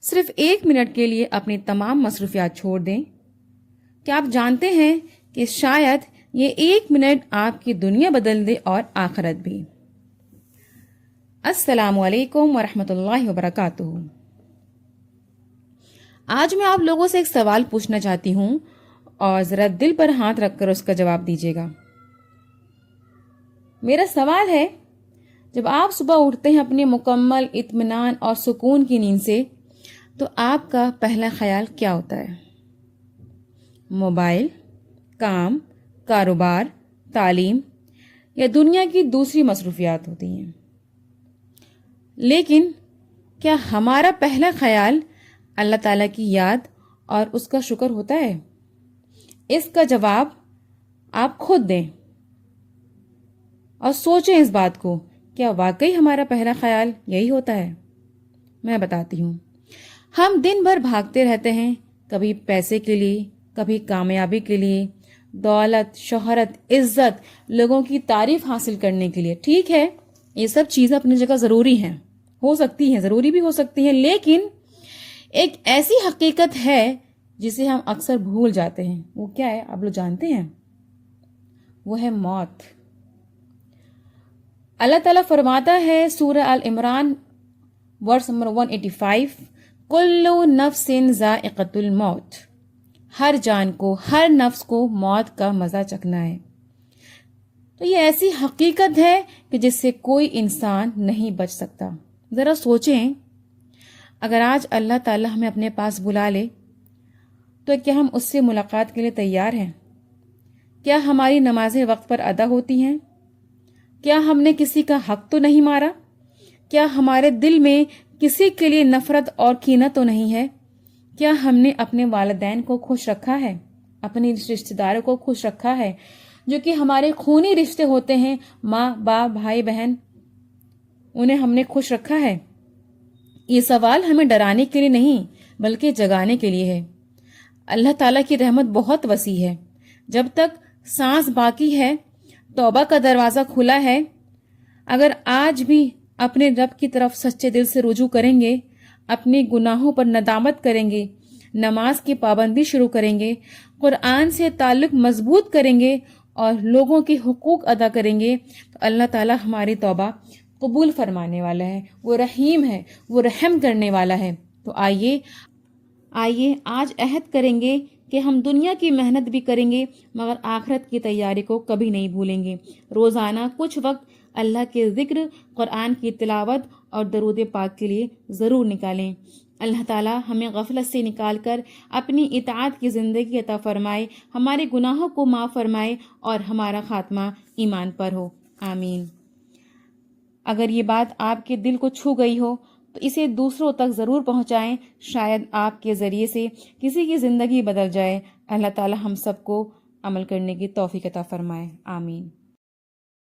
صرف 1 منٹ کے لیے اپنی تمام مصروفیات چھوڑ دیں. کیا آپ جانتے ہیں کہ شاید یہ 1 منٹ آپ کی دنیا بدل دے اور آخرت بھی. السلام علیکم ورحمۃ اللہ وبرکاتہ. آج میں آپ لوگوں سے ایک سوال پوچھنا چاہتی ہوں اور ذرا دل پر ہاتھ رکھ کر اس کا جواب دیجیے گا. میرا سوال ہے، جب آپ صبح اٹھتے ہیں اپنے مکمل اطمینان اور سکون کی نیند سے تو آپ کا پہلا خیال کیا ہوتا ہے؟ موبائل، کام، کاروبار، تعلیم یا دنیا کی دوسری مصروفیات ہوتی ہیں. لیکن کیا ہمارا پہلا خیال اللہ تعالیٰ کی یاد اور اس کا شکر ہوتا ہے؟ اس کا جواب آپ خود دیں اور سوچیں اس بات کو، کیا واقعی ہمارا پہلا خیال یہی ہوتا ہے؟ میں بتاتی ہوں. ہم دن بھر بھاگتے رہتے ہیں، کبھی پیسے کے لیے، کبھی کامیابی کے لیے، دولت، شہرت، عزت، لوگوں کی تعریف حاصل کرنے کے لیے. ٹھیک ہے، یہ سب چیزیں اپنی جگہ ضروری ہیں، ہو سکتی ہیں، ضروری بھی ہو سکتی ہیں، لیکن ایک ایسی حقیقت ہے جسے ہم اکثر بھول جاتے ہیں. وہ کیا ہے آپ لوگ جانتے ہیں؟ وہ ہے موت. اللہ تعالیٰ فرماتا ہے سورہ آل عمران ورس نمبر 185، کل نفس ذائقۃ الموت. ہر جان کو، ہر نفس کو موت کا مزہ چکھنا ہے. تو یہ ایسی حقیقت ہے کہ جس سے کوئی انسان نہیں بچ سکتا. ذرا سوچیں، اگر آج اللہ تعالیٰ ہمیں اپنے پاس بلا لے تو کیا ہم اس سے ملاقات کے لیے تیار ہیں؟ کیا ہماری نمازیں وقت پر ادا ہوتی ہیں؟ کیا ہم نے کسی کا حق تو نہیں مارا؟ کیا ہمارے دل میں کسی کے لیے نفرت اور کینہ تو نہیں ہے؟ کیا ہم نے اپنے والدین کو خوش رکھا ہے؟ اپنے رشتہ داروں کو خوش رکھا ہے جو کہ ہمارے خونی رشتے ہوتے ہیں، ماں باپ بھائی بہن، انہیں ہم نے خوش رکھا ہے؟ یہ سوال ہمیں ڈرانے کے لیے نہیں بلکہ جگانے کے لیے ہے. اللہ تعالیٰ کی رحمت بہت وسیع ہے. جب تک سانس باقی ہے توبہ کا دروازہ کھلا ہے. اگر آج بھی اپنے رب کی طرف سچے دل سے رجوع کریں گے، اپنے گناہوں پر ندامت کریں گے، نماز کی پابندی شروع کریں گے، قرآن سے تعلق مضبوط کریں گے اور لوگوں کے حقوق ادا کریں گے تو اللہ تعالیٰ ہماری توبہ قبول فرمانے والا ہے. وہ رحیم ہے، وہ رحم کرنے والا ہے. تو آئیے آج عہد کریں گے کہ ہم دنیا کی محنت بھی کریں گے مگر آخرت کی تیاری کو کبھی نہیں بھولیں گے. روزانہ کچھ وقت اللہ کے ذکر، قرآن کی تلاوت اور درود پاک کے لیے ضرور نکالیں. اللہ تعالیٰ ہمیں غفلت سے نکال کر اپنی اطاعت کی زندگی عطا فرمائے، ہمارے گناہوں کو معاف فرمائے اور ہمارا خاتمہ ایمان پر ہو. آمین. اگر یہ بات آپ کے دل کو چھو گئی ہو تو اسے دوسروں تک ضرور پہنچائیں، شاید آپ کے ذریعے سے کسی کی زندگی بدل جائے. اللہ تعالی ہم سب کو عمل کرنے کی توفیق عطا فرمائے. آمین.